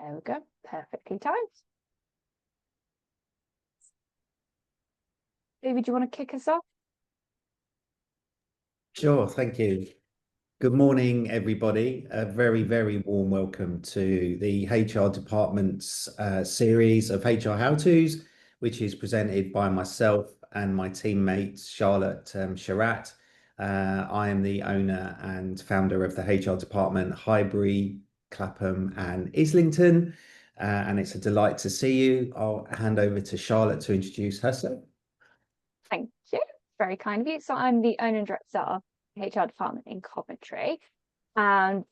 There we go, perfectly timed. David, do you want to kick us off? Sure, thank you. Good morning, everybody. A very, very warm welcome to the HR department's series of HR how-tos, which is presented by myself and my teammate, Charlotte Sherratt. I am the owner and founder of the HR department, Highbury, Clapham and Islington. And it's a delight to see you. I'll hand over to Charlotte to introduce herself. Thank you. Very kind of you. So I'm the owner and director of the HR department in Coventry. And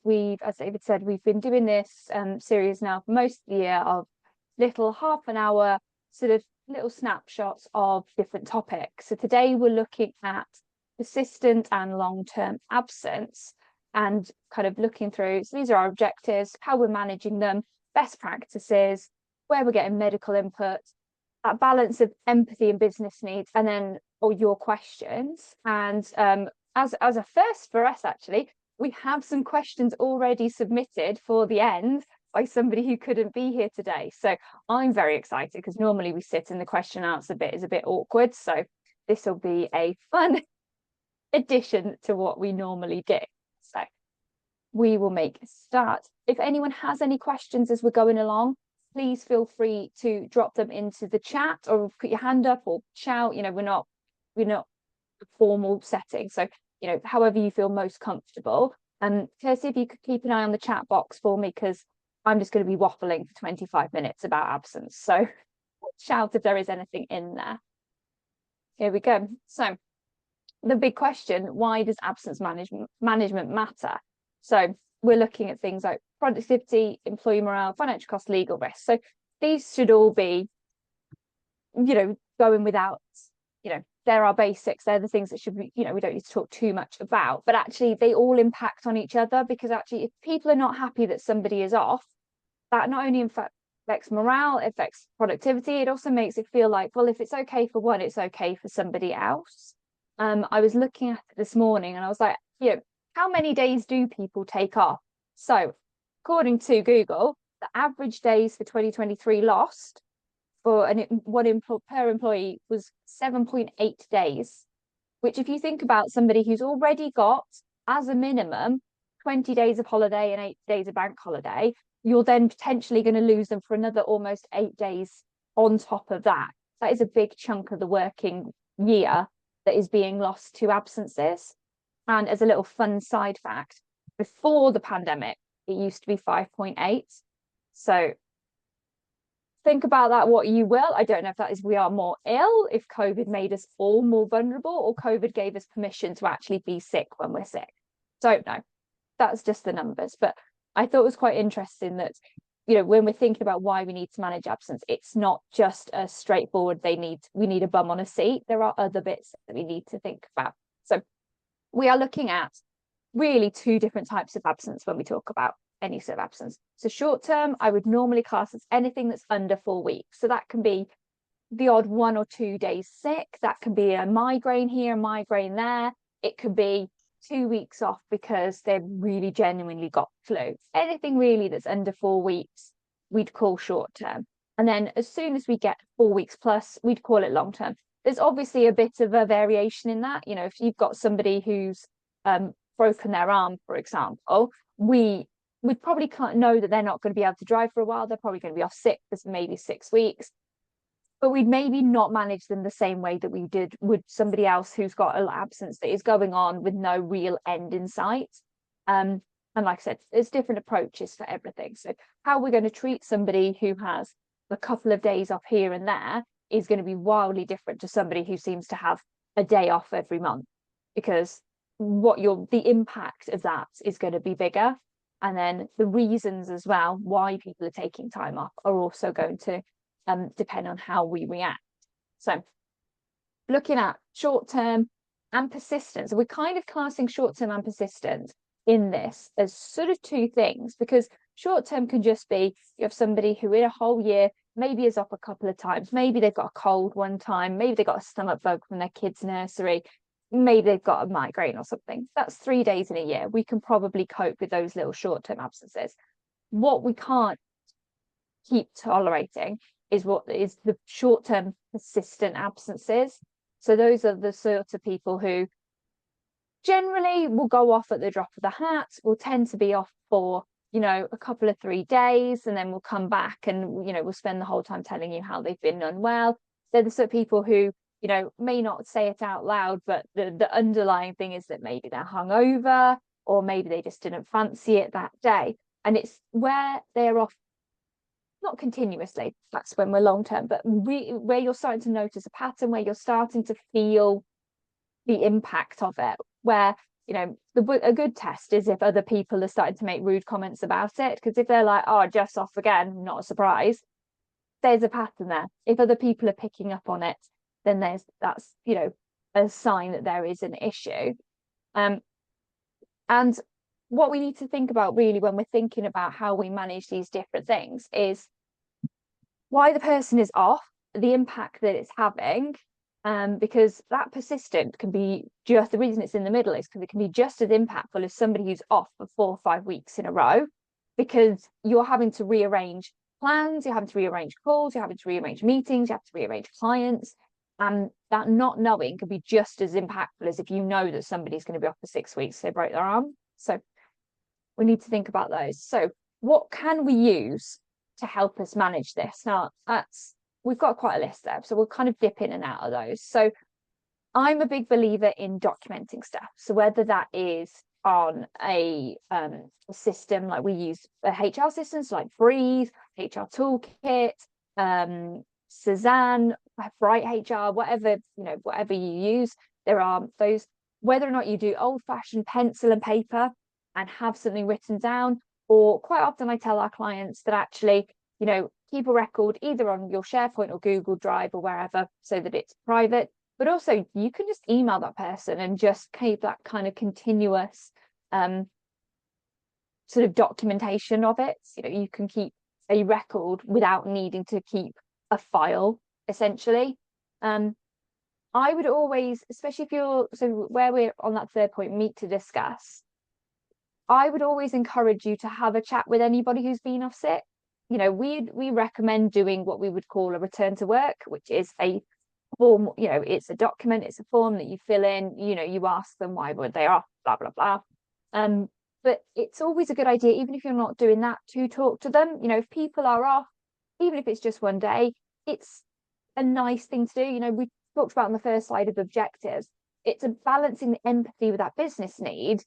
as David said, we've been doing this series now for most of the year of little half an hour sort of little snapshots of different topics. So today we're looking at persistent and long-term absence and kind of looking through. So these are our objectives, how we're managing them, best practices, where we're getting medical input, that balance of empathy and business needs, and then your questions. And as a first for us, actually, we have some questions already submitted for the end by somebody who couldn't be here today. So I'm very excited because normally we sit in the question and answer bit is a bit awkward. So this will be a fun addition to what we normally do. So we will make a start. If anyone has any questions as we're going along, please feel free to drop them into the chat or put your hand up or shout. You know, we're not a formal setting. So, you know, however you feel most comfortable. Kirsty, if you could keep an eye on the chat box for me, because I'm just going to be waffling for 25 minutes about absence. So shout if there is anything in there. Here we go. So the big question, why does absence management matter? So we're looking at things like productivity, employee morale, financial cost, legal risk. So these should all be, you know, going without, you know, there are basics. They're the things that should be, you know, we don't need to talk too much about, but actually they all impact on each other, because actually if people are not happy that somebody is off, that not only affects morale, it affects productivity. It also makes it feel like, well, if it's okay for one, it's okay for somebody else. I was looking at it this morning and I was like, you know, how many days do people take off? So according to Google, the average days for 2023 lost for per employee was 7.8 days, which if you think about somebody who's already got, as a minimum, 20 days of holiday and 8 days of bank holiday, you're then potentially going to lose them for another almost 8 days on top of that. That is a big chunk of the working year that is being lost to absences. And as a little fun side fact, before the pandemic, it used to be 5.8. So think about that what you will. I don't know if that is we are more ill, if COVID made us all more vulnerable, or COVID gave us permission to actually be sick when we're sick. Don't know. That's just the numbers. But I thought it was quite interesting that, you know, when we're thinking about why we need to manage absence, it's not just a straightforward we need a bum on a seat. There are other bits that we need to think about. So we are looking at really two different types of absence when we talk about any sort of absence. So short term, I would normally class as anything that's under 4 weeks. So that can be the odd 1 or 2 days sick. That can be a migraine here, a migraine there. It could be 2 weeks off because they've really genuinely got flu. Anything really that's under 4 weeks, we'd call short term. And then as soon as we get 4 weeks plus, we'd call it long term. There's obviously a bit of a variation in that. You know, if you've got somebody who's broken their arm, for example, we'd probably can't know that they're not going to be able to drive for a while. They're probably going to be off sick for maybe 6 weeks. But we'd maybe not manage them the same way that we did with somebody else who's got an absence that is going on with no real end in sight. And like I said, there's different approaches for everything. So how we're going to treat somebody who has a couple of days off here and there is going to be wildly different to somebody who seems to have a day off every month, because the impact of that is going to be bigger. And then the reasons as well why people are taking time off are also going to depend on how we react. So looking at short term and persistent. So we're kind of classing short term and persistent in this as sort of two things, because short term can just be you have somebody who in a whole year maybe is off a couple of times, maybe they've got a cold one time, maybe they got a stomach bug from their kids' nursery, maybe they've got a migraine or something. That's 3 days in a year. We can probably cope with those little short-term absences. What we can't keep tolerating is what is the short-term persistent absences. So those are the sort of people who generally will go off at the drop of the hat, will tend to be off for, you know, a couple of 3 days, and then we'll come back and, you know, we'll spend the whole time telling you how they've been unwell. They're the sort of people who, you know, may not say it out loud, but the underlying thing is that maybe they're hungover, or maybe they just didn't fancy it that day. And it's where they're off, not continuously, that's when we're long term, but where you're starting to notice a pattern, where you're starting to feel the impact of it, where, you know, a good test is if other people are starting to make rude comments about it, because if they're like, oh, Jeff's off again, not a surprise, there's a pattern there. If other people are picking up on it, then that's, you know, a sign that there is an issue. And what we need to think about really when we're thinking about how we manage these different things is why the person is off, the impact that it's having, because that persistent can be just, the reason it's in the middle is because it can be just as impactful as somebody who's off for 4 or 5 weeks in a row, because you're having to rearrange plans, you're having to rearrange calls, you're having to rearrange meetings, you have to rearrange clients, and that not knowing can be just as impactful as if you know that somebody's going to be off for 6 weeks, they broke their arm. So we need to think about those. So what can we use to help us manage this? Now, we've got quite a list there, so we'll kind of dip in and out of those. So I'm a big believer in documenting stuff. So whether that is on a system, like we use HR systems like Breathe, HR Toolkit, Cezanne, Bright HR, whatever, you know, whatever you use, there are those. Whether or not you do old-fashioned pencil and paper and have something written down, or quite often I tell our clients that actually, you know, keep a record either on your SharePoint or Google Drive or wherever, so that it's private, but also you can just email that person and just keep that kind of continuous sort of documentation of it. You know, you can keep a record without needing to keep a file, essentially. I would always, especially if you're, so where we're on that third point, meet to discuss, I would always encourage you to have a chat with anybody who's been off sick. You know, we recommend doing what we would call a return to work, which is a form, you know, it's a document, it's a form that you fill in, you know, you ask them why were they off, blah, blah, blah. But it's always a good idea, even if you're not doing that, to talk to them. You know, if people are off, even if it's just one day, it's a nice thing to do. You know, we talked about on the first slide of objectives, it's a balancing the empathy with that business need.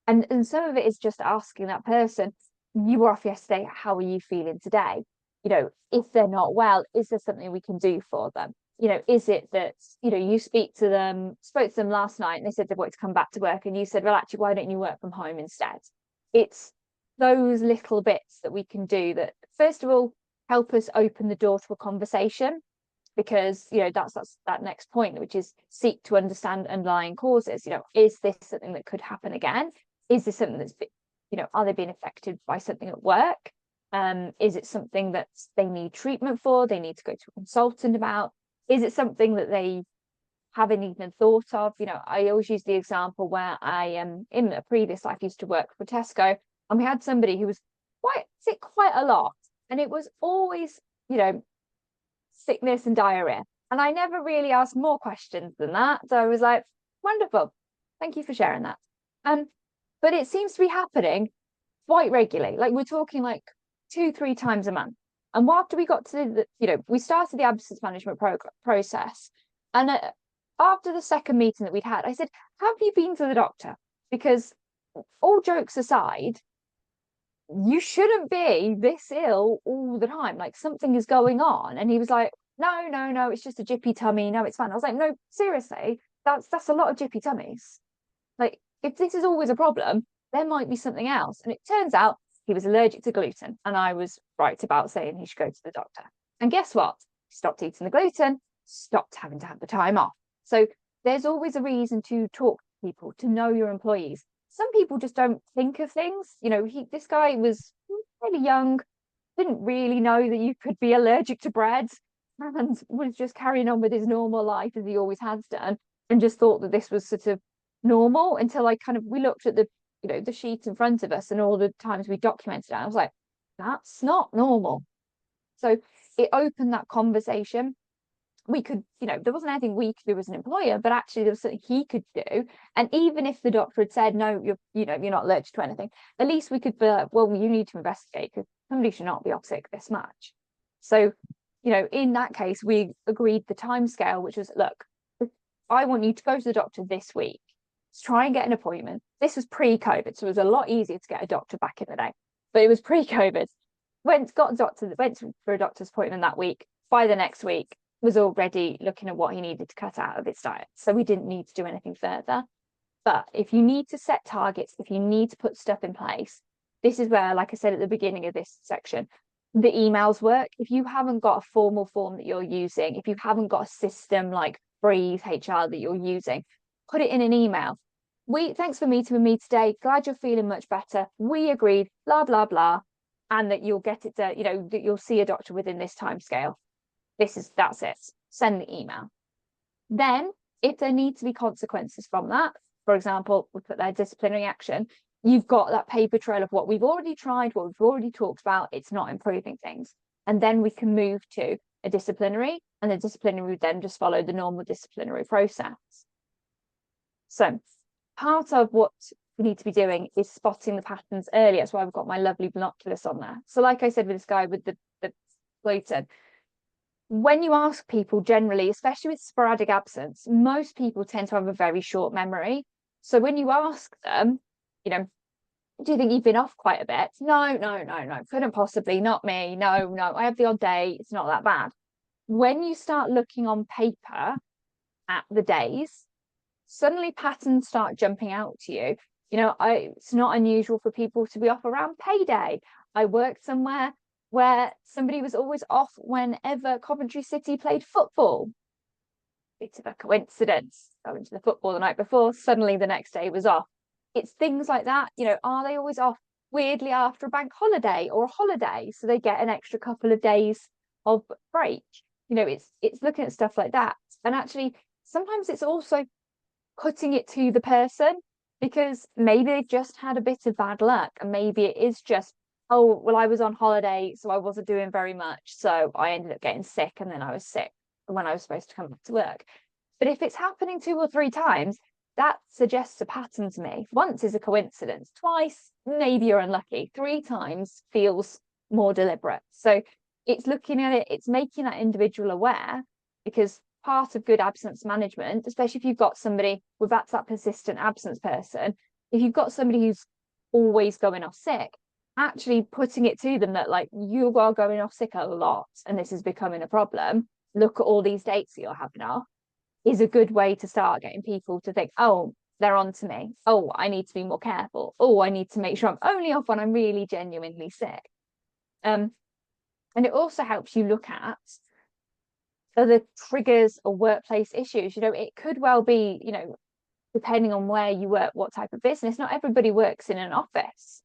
And some of it is just asking that person, you were off yesterday, how are you feeling today? You know, if they're not well, is there something we can do for them? You know, is it that, you know, you spoke to them last night and they said they wanted to come back to work, and you said, well, actually, why don't you work from home instead? It's those little bits that we can do that, first of all, help us open the door to a conversation, because, you know, that's that next point, which is seek to understand underlying causes. You know, is this something that could happen again? Is this something that's, you know, are they being affected by something at work? Is it something that they need treatment for? They need to go to a consultant about? Is it something that they haven't even thought of? You know, I always use the example where I in a previous life used to work for Tesco, and we had somebody who was sick quite a lot, and it was always, you know, sickness and diarrhea, and I never really asked more questions than that. So I was like, wonderful, thank you for sharing that. But it seems to be happening quite regularly. Like, we're talking like 2-3 times a month. And after we got to the, you know, we started the absence management process, and after the second meeting that we'd had, I said, have you been to the doctor? Because all jokes aside, you shouldn't be this ill all the time. Like, something is going on. And he was like, no, it's just a jippy tummy. No, it's fine. I was like, no, seriously, that's a lot of jippy tummies. Like, if this is always a problem, there might be something else. And it turns out he was allergic to gluten. And I was right about saying he should go to the doctor. And guess what? He stopped eating the gluten, stopped having to have the time off. So there's always a reason to talk to people, to know your employees. Some people just don't think of things. You know, this guy was really young, didn't really know that you could be allergic to bread, and was just carrying on with his normal life as he always has done, and just thought that this was sort of normal, until we looked at the, you know, the sheet in front of us and all the times we documented it. I was like, that's not normal. So it opened that conversation. We could, there wasn't anything we could do as an employer, but actually there was something he could do. And even if the doctor had said, no, you're not allergic to anything, at least we could be like, well, you need to investigate because somebody should not be off sick this much. So, in that case, we agreed the timescale, which was, look, I want you to go to the doctor this week. Let's try and get an appointment. This was pre-COVID, so it was a lot easier to get a doctor back in the day, but it was pre-COVID. Went for a doctor's appointment that week. By the next week, was already looking at what he needed to cut out of his diet. So we didn't need to do anything further. But if you need to set targets, if you need to put stuff in place, this is where, like I said at the beginning of this section, the emails work. If you haven't got a formal form that you're using, if you haven't got a system like Breathe HR that you're using, put it in an email. Thanks for meeting with me today. Glad you're feeling much better. We agreed, blah, blah, blah. And that you'll get it to, that you'll see a doctor within this time scale. That's it. Send the email. Then, if there need to be consequences from that, for example, we put their disciplinary action, you've got that paper trail of what we've already tried, what we've already talked about, it's not improving things. And then we can move to a disciplinary, and the disciplinary would then just follow the normal disciplinary process. So part of what we need to be doing is spotting the patterns early. That's why I've got my lovely binoculars on there. So like I said with this guy with the gluten, when you ask people generally, especially with sporadic absence, most people tend to have a very short memory. So when you ask them, do you think you've been off quite a bit? No, couldn't possibly, not me. No, I have the odd day. It's not that bad. When you start looking on paper at the days, suddenly patterns start jumping out to you. It's not unusual for people to be off around payday. I worked somewhere where somebody was always off whenever Coventry City played football. Bit of a coincidence. Going to the football the night before, suddenly the next day was off. It's things like that. Are they always off weirdly after a bank holiday or a holiday, so they get an extra couple of days of break? It's looking at stuff like that. And actually, sometimes it's also putting it to the person, because maybe they've just had a bit of bad luck, and maybe it is just, oh, well, I was on holiday, so I wasn't doing very much, so I ended up getting sick, and then I was sick when I was supposed to come back to work. But if it's happening 2 or 3 times, that suggests a pattern to me. Once is a coincidence, twice, maybe you're unlucky, 3 times feels more deliberate. So it's looking at it, it's making that individual aware, because part of good absence management, especially if you've got somebody with that persistent absence person, if you've got somebody who's always going off sick, actually putting it to them that, like, you are going off sick a lot and this is becoming a problem, look at all these dates that you're having off, is a good way to start getting people to think, oh, they're on to me. Oh, I need to be more careful. Oh, I need to make sure I'm only off when I'm really genuinely sick. And it also helps you look at other triggers or workplace issues. It could well be, depending on where you work, what type of business, not everybody works in an office.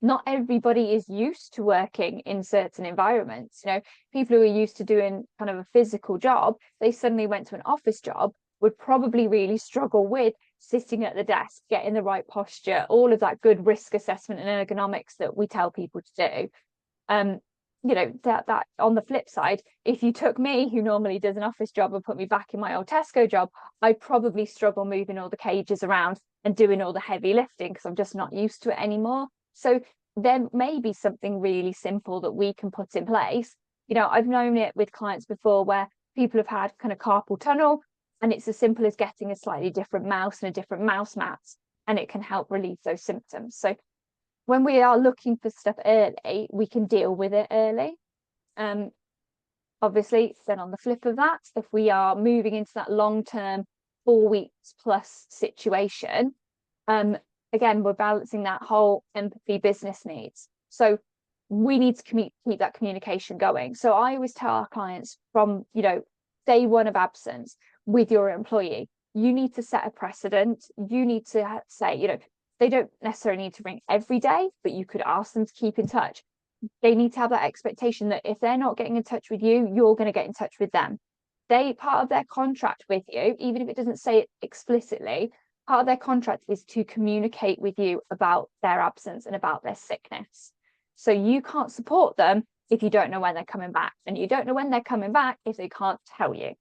Not everybody is used to working in certain environments. People who are used to doing kind of a physical job, they suddenly went to an office job, would probably really struggle with sitting at the desk, getting the right posture, all of that good risk assessment and ergonomics that we tell people to do. That on the flip side, if you took me, who normally does an office job, and put me back in my old Tesco job, I'd probably struggle moving all the cages around and doing all the heavy lifting, because I'm just not used to it anymore. So there may be something really simple that we can put in place. I've known it with clients before where people have had kind of carpal tunnel, and it's as simple as getting a slightly different mouse and a different mouse mat, and it can help relieve those symptoms. So when we are looking for stuff early, we can deal with it early. Obviously, then on the flip of that, if we are moving into that long-term 4 weeks plus situation, again, we're balancing that whole empathy business needs. So we need to keep that communication going. So I always tell our clients from, day one of absence with your employee, you need to set a precedent. You need to say, they don't necessarily need to ring every day, but you could ask them to keep in touch. They need to have that expectation that if they're not getting in touch with you, you're going to get in touch with them. Part of their contract with you, even if it doesn't say it explicitly, part of their contract is to communicate with you about their absence and about their sickness. So you can't support them if you don't know when they're coming back, and you don't know when they're coming back if they can't tell you.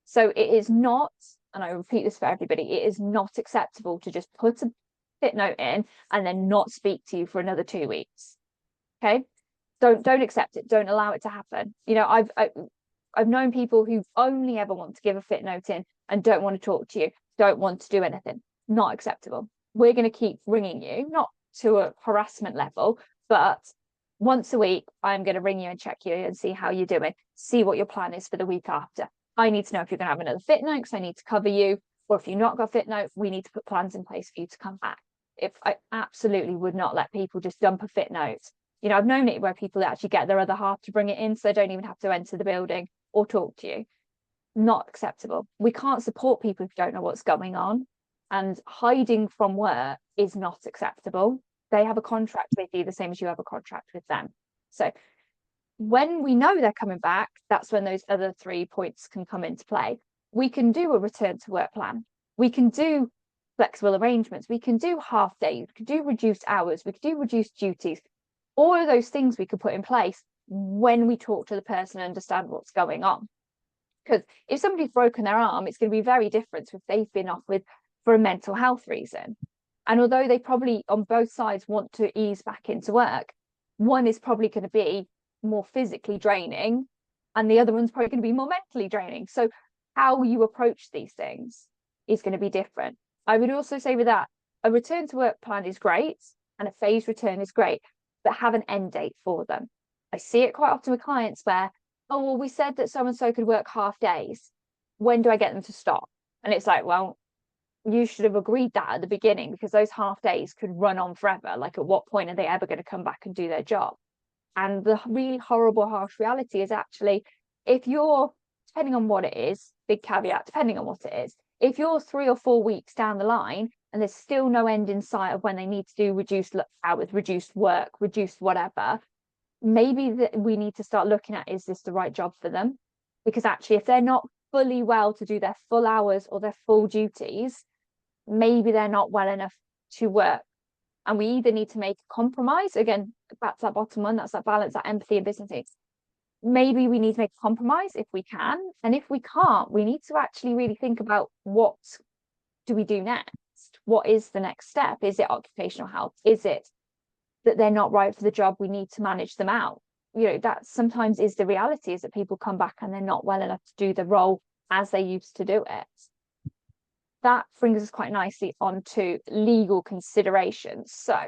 So it is not, and I repeat this for everybody, it is not acceptable to just put a fit note in and then not speak to you for another 2 weeks. Okay, don't accept it. Don't allow it to happen. You know, I've known people who only ever want to give a fit note in and don't want to talk to you, don't want to do anything. Not acceptable. We're going to keep ringing you, not to a harassment level, but once a week, I'm going to ring you and check you and see how you're doing, see what your plan is for the week after. I need to know if you're going to have another fit note because I need to cover you, or if you've not got a fit note, we need to put plans in place for you to come back. If I absolutely would not let people just dump a fit note. You know, I've known it where people actually get their other half to bring it in, so they don't even have to enter the building or talk to you. Not acceptable. We can't support people who don't know what's going on, and hiding from work is not acceptable. They have a contract with you the same as you have a contract with them. So when we know they're coming back, that's when those other 3 points can come into play. We can do a return to work plan. We can do flexible arrangements. We can do half days. We can do reduced hours. We can do reduced duties. All of those things we could put in place when we talk to the person and understand what's going on. Because if somebody's broken their arm, it's going to be very different if they've been off with for a mental health reason. And although they probably on both sides want to ease back into work, one is probably going to be more physically draining and the other one's probably going to be more mentally draining. So how you approach these things is going to be different. I would also say with that, a return to work plan is great and a phased return is great, but have an end date for them. I see it quite often with clients where, oh, well, we said that so-and-so could work half days. When do I get them to stop? And it's like, well, you should have agreed that at the beginning, because those half days could run on forever. Like, at what point are they ever going to come back and do their job? And the really horrible, harsh reality is actually, if you're, depending on what it is, big caveat, depending on what it is, if you're 3 or 4 weeks down the line and there's still no end in sight of when they need to do reduced hours, reduced work, reduced whatever, maybe that we need to start looking at, is this the right job for them? Because actually, if they're not fully well to do their full hours or their full duties, maybe they're not well enough to work. And we either need to make a compromise, again, that's that bottom one, that's that balance, that empathy and business needs. Maybe we need to make a compromise if we can. And if we can't, we need to actually really think about, what do we do next? What is the next step? Is it occupational health? Is it that they're not right for the job? We need to manage them out. You know, that sometimes is the reality, is that people come back and they're not well enough to do the role as they used to do it. That brings us quite nicely onto legal considerations. So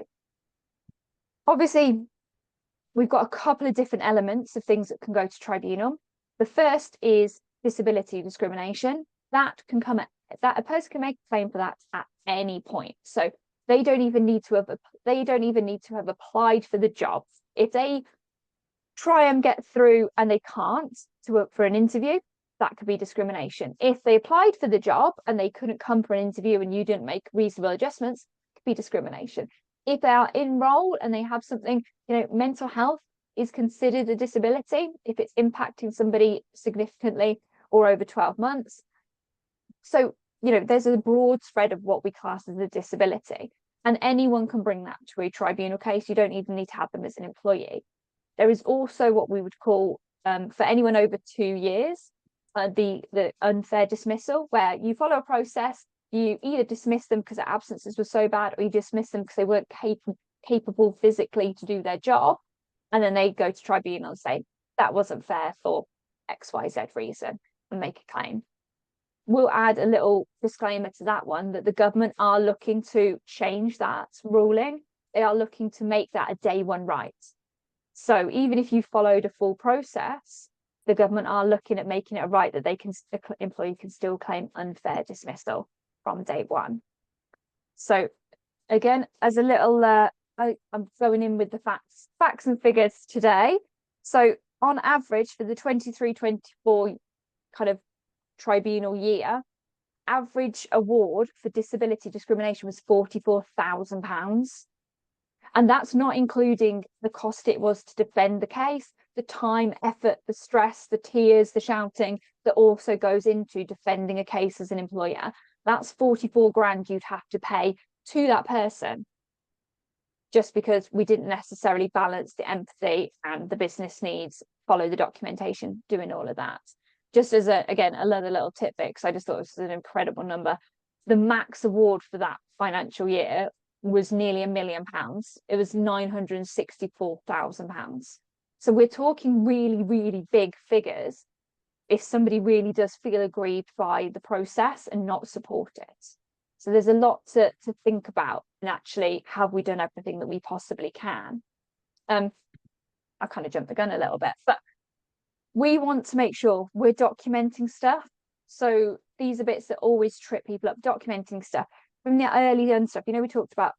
obviously, we've got a couple of different elements of things that can go to tribunal. The first is disability discrimination. That can come at that, a person can make a claim for that at any point. So they don't even need to have applied for the job. If they try and get through and they can't for an interview, that could be discrimination. If they applied for the job and they couldn't come for an interview and you didn't make reasonable adjustments, it could be discrimination. If they are in role and they have something, you know, mental health is considered a disability if it's impacting somebody significantly or over 12 months. So, you know, there's a broad spread of what we class as a disability, and anyone can bring that to a tribunal case. You don't even need to have them as an employee. There is also what we would call, for anyone over 2 years, the unfair dismissal, where you follow a process, you either dismiss them because their absences were so bad, or you dismiss them because they weren't capable physically to do their job, and then they go to tribunal and say that wasn't fair for XYZ reason and make a claim. We'll add a little disclaimer to that one, that the government are looking to change that ruling. They are looking to make that a day one right. So even if you followed a full process, the government are looking at making it a right that the employee can still claim unfair dismissal from day one. So again, as a little, I'm going in with the facts and figures today. So on average for the 23-24 kind of tribunal year, average award for disability discrimination was £44,000. And that's not including the cost it was to defend the case, the time, effort, the stress, the tears, the shouting that also goes into defending a case as an employer. That's 44 grand you'd have to pay to that person just because we didn't necessarily balance the empathy and the business needs, follow the documentation, doing all of that. Just as again, another little tidbit, because I just thought it was an incredible number. The max award for that financial year was nearly £1 million. It was £964,000. So we're talking really, really big figures if somebody really does feel aggrieved by the process and not support it. So there's a lot to think about, and actually, have we done everything that we possibly can? I kind of jumped the gun a little bit, but we want to make sure we're documenting stuff. So these are bits that always trip people up, documenting stuff from the early and stuff. We talked about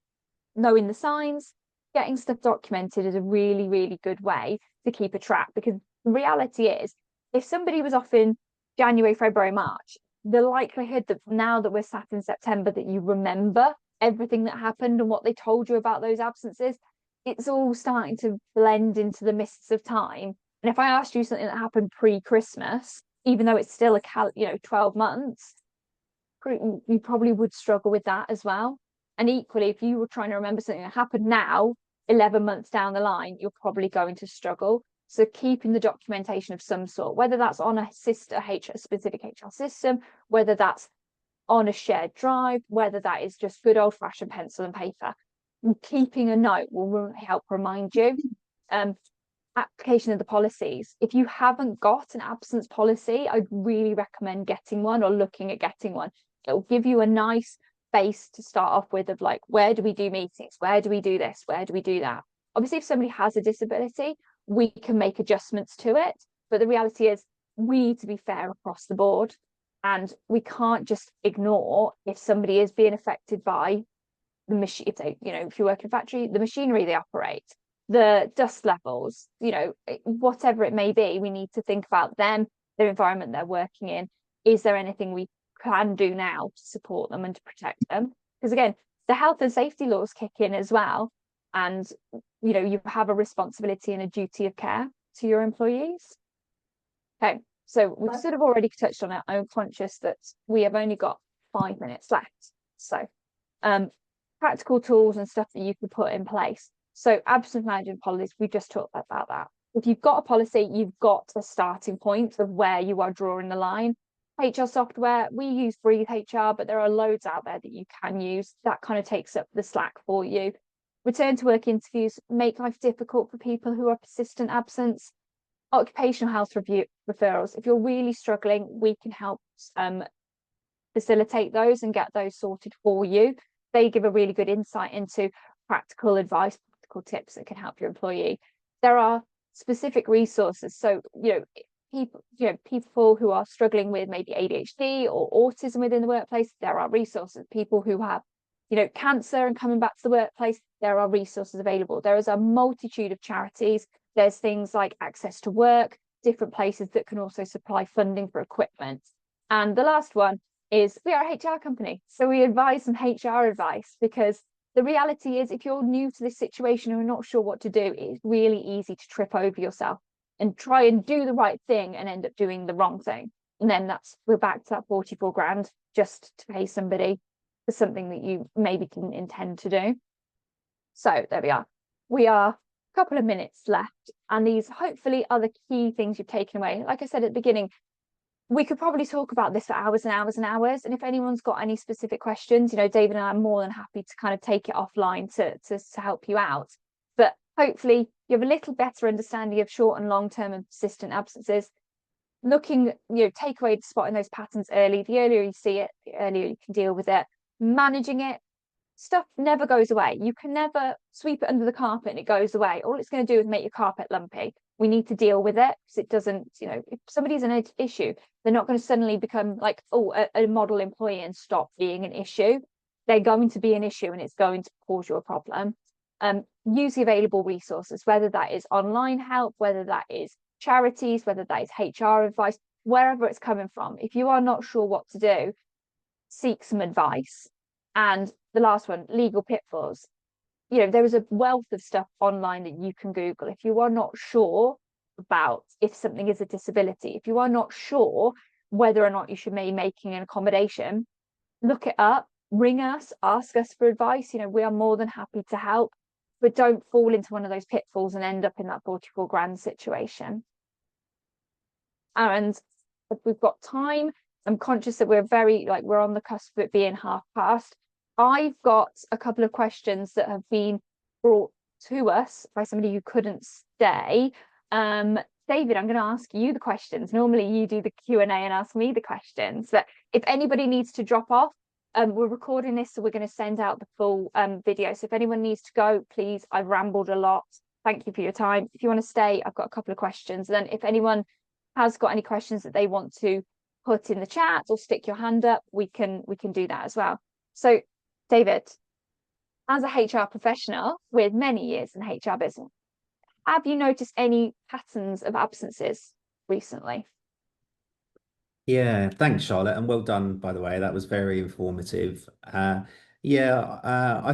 knowing the signs, getting stuff documented is a really, really good way to keep a track, because the reality is, if somebody was off in January, February, March, the likelihood that now that we're sat in September that you remember everything that happened and what they told you about those absences, it's all starting to blend into the mists of time. And if I asked you something that happened pre-Christmas, even though it's still 12 months, you probably would struggle with that as well. And equally, if you were trying to remember something that happened now, 11 months down the line, you're probably going to struggle. So keeping the documentation of some sort, whether that's on a specific HR system, whether that's on a shared drive, whether that is just good old fashioned pencil and paper, keeping a note will help remind you. Application of the policies. If you haven't got an absence policy, I'd really recommend getting one or looking at getting one. It will give you a nice base to start off with of like, where do we do meetings? Where do we do this? Where do we do that? Obviously, if somebody has a disability, we can make adjustments to it. But the reality is we need to be fair across the board. And we can't just ignore if somebody is being affected by the machine, if you work in a factory, the machinery they operate, the dust levels, whatever it may be, we need to think about them, their environment they're working in. Is there anything we can do now to support them and to protect them? Because again, the health and safety laws kick in as well. And, you have a responsibility and a duty of care to your employees. Okay, so we've sort of already touched on it. I'm conscious that we have only got 5 minutes left. So practical tools and stuff that you can put in place. So absence management policies, we just talked about that. If you've got a policy, you've got a starting point of where you are drawing the line. HR software, we use Breathe HR, but there are loads out there that you can use. That kind of takes up the slack for you. Return to work interviews make life difficult for people who are persistent absence. Occupational health review referrals. If you're really struggling, we can help facilitate those and get those sorted for you. They give a really good insight into practical advice, practical tips that can help your employee. There are specific resources. So, people who are struggling with maybe ADHD or autism within the workplace, there are resources. People who have, cancer and coming back to the workplace, there are resources available. There is a multitude of charities. There's things like Access to Work, different places that can also supply funding for equipment. And the last one is we are a HR company. So we advise some HR advice, because the reality is if you're new to this situation and you're not sure what to do, it's really easy to trip over yourself and try and do the right thing and end up doing the wrong thing. And then we're back to that 44 grand just to pay somebody for something that you maybe didn't intend to do. So there we are. We are a couple of minutes left, and these hopefully are the key things you've taken away. Like I said at the beginning, we could probably talk about this for hours and hours and hours. And if anyone's got any specific questions, David and I are more than happy to kind of take it offline to help you out. But hopefully you have a little better understanding of short and long-term and persistent absences. Looking, take away spotting those patterns early. The earlier you see it, the earlier you can deal with it. Managing it. Stuff never goes away. You can never sweep it under the carpet and it goes away. All it's going to do is make your carpet lumpy. We need to deal with it, because it doesn't, if somebody's an issue, they're not going to suddenly become like, a model employee and stop being an issue. They're going to be an issue and it's going to cause you a problem. Use the available resources, whether that is online help, whether that is charities, whether that is HR advice, wherever it's coming from. If you are not sure what to do, seek some advice. And the last one, legal pitfalls. There is a wealth of stuff online that you can Google. If you are not sure about if something is a disability, if you are not sure whether or not you should be making an accommodation, look it up, ring us, ask us for advice. We are more than happy to help. but don't fall into one of those pitfalls and end up in that 44 grand situation. And if we've got time, I'm conscious that we're on the cusp of it being past. I've got a couple of questions that have been brought to us by somebody who couldn't stay. David, I'm going to ask you the questions. Normally you do the Q&A and ask me the questions, but if anybody needs to drop off, we're recording this, so we're going to send out the full video. So if anyone needs to go, please, I've rambled a lot. Thank you for your time. If you want to stay, I've got a couple of questions. And then if anyone has got any questions that they want to put in the chat or stick your hand up, we can do that as well. So David, as a HR professional with many years in HR business, have you noticed any patterns of absences recently? Yeah, thanks, Charlotte, and well done, by the way. That was very informative. I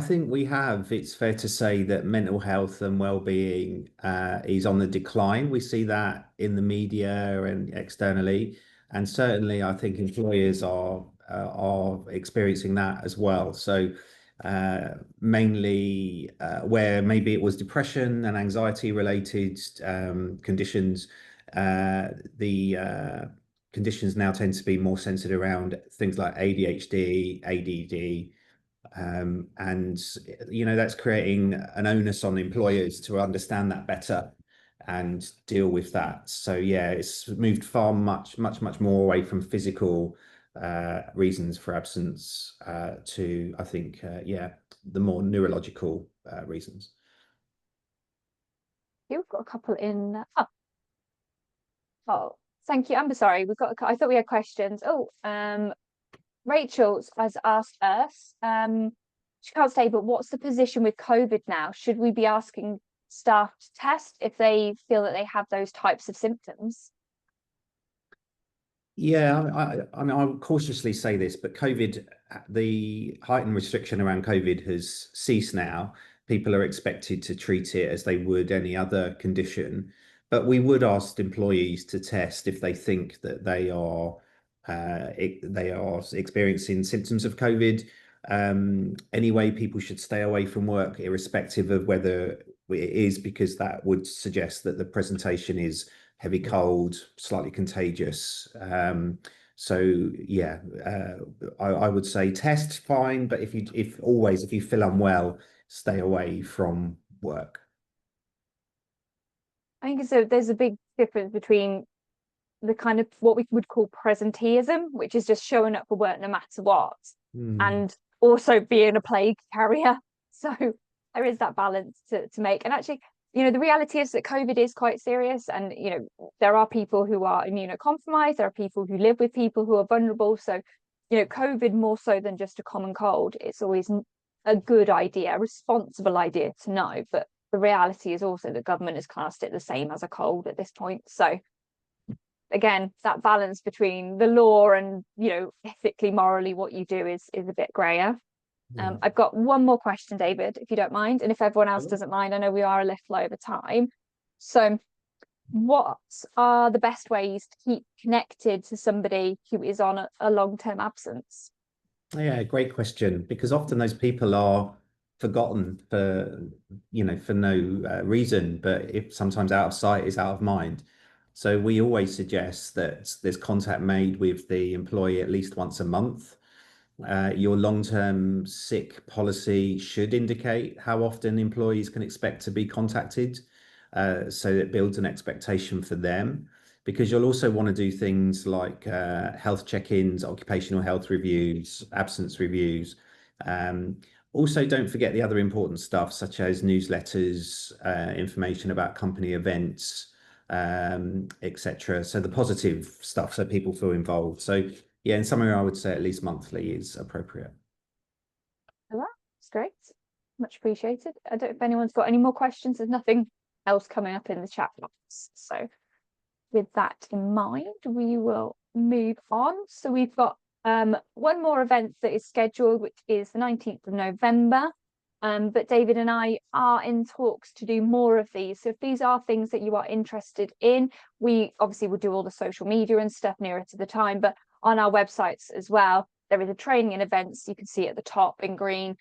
think we have. It's fair to say that mental health and well-being is on the decline. We see that in the media and externally, and certainly I think employers are experiencing that as well. So mainly where maybe it was depression and anxiety related conditions, the conditions now tend to be more centered around things like ADHD, ADD, and that's creating an onus on employers to understand that better and deal with that. So yeah, it's moved far much more away from physical reasons for absence to, I think, the more neurological reasons. You've got a couple in. Oh, thank you, Amber. Sorry, I thought we had questions. Rachel has asked us. She can't stay, but what's the position with COVID now? Should we be asking staff to test if they feel that they have those types of symptoms? Yeah, I mean, I would cautiously say this, but COVID, the heightened restriction around COVID has ceased now. People are expected to treat it as they would any other condition, but we would ask employees to test if they think that they are experiencing symptoms of COVID. Anyway, people should stay away from work, irrespective of whether it is, because that would suggest that the presentation is heavy cold, slightly contagious. So yeah, I would say test fine, but if you feel unwell, stay away from work. I think so. There's a big difference between the kind of what we would call presenteeism, which is just showing up for work no matter what, and also being a plague carrier. So there is that balance to make. And actually, the reality is that COVID is quite serious, and there are people who are immunocompromised, there are people who live with people who are vulnerable. So COVID, more so than just a common cold, it's always a good idea, a responsible idea to know. But the reality is also that government has classed it the same as a cold at this point. So again, that balance between the law and ethically, morally, what you do is a bit grayer. I've got one more question, David, if you don't mind, and if everyone else doesn't mind. I know we are a little over time. So what are the best ways to keep connected to somebody who is on a long-term absence? Yeah, great question, because often those people are forgotten for no reason, but if sometimes out of sight is out of mind. So we always suggest that there's contact made with the employee at least once a month. Your long-term sick policy should indicate how often employees can expect to be contacted, so it builds an expectation for them, because you'll also want to do things like health check-ins, occupational health reviews, absence reviews. Also, don't forget the other important stuff, such as newsletters, information about company events, etc. So the positive stuff, so people feel involved. So yeah, in summary, I would say at least monthly is appropriate. That's great. Much appreciated. I don't know if anyone's got any more questions. There's nothing else coming up in the chat box. So with that in mind, we will move on. So we've got one more event that is scheduled, which is the 19th of November. But David and I are in talks to do more of these. So if these are things that you are interested in, we obviously will do all the social media and stuff nearer to the time, but on our websites as well, there is a training and events. You can see at the top in green.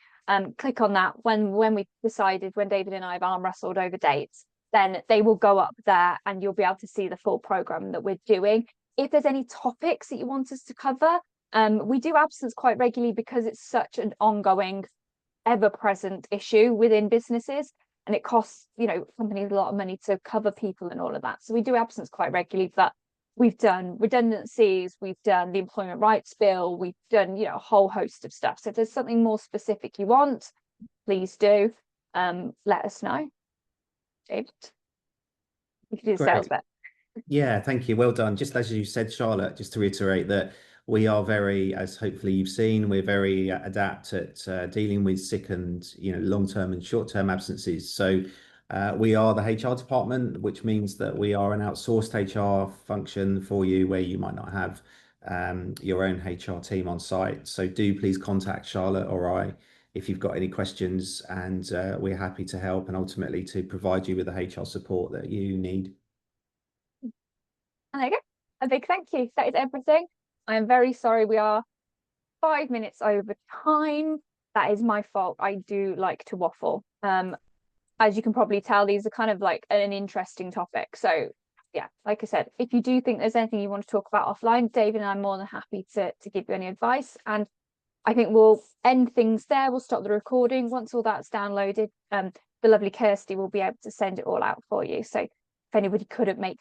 click on that. When we decided, when David and I have arm wrestled over dates, then they will go up there and you'll be able to see the full program that we're doing. If there's any topics that you want us to cover, we do absence quite regularly because it's such an ongoing, ever-present issue within businesses, and it costs, you know, companies a lot of money to cover people and all of that. So we do absence quite regularly, but we've done redundancies, we've done the employment rights bill, we've done, you know, a whole host of stuff. So if there's something more specific you want, please do let us know. David, you can do the sales bit. Yeah, thank you. Well done. Just as you said, Charlotte, just to reiterate that we are very, as hopefully you've seen, we're very adept at dealing with sick and, you know, long-term and short-term absences. So we are the HR department, which means that we are an outsourced HR function for you where you might not have your own HR team on site. So do please contact Charlotte or I if you've got any questions, and we're happy to help and ultimately to provide you with the HR support that you need. And there you go. A big thank you. That is everything. I am very sorry we are 5 minutes over time. That is my fault. I do like to waffle. As you can probably tell, these are kind of like an interesting topic. So yeah, like I said, if you do think there's anything you want to talk about offline, David and I'm more than happy to give you any advice. And I think we'll end things there. We'll stop the recording. Once all that's downloaded, the lovely Kirsty will be able to send it all out for you. So if anybody couldn't make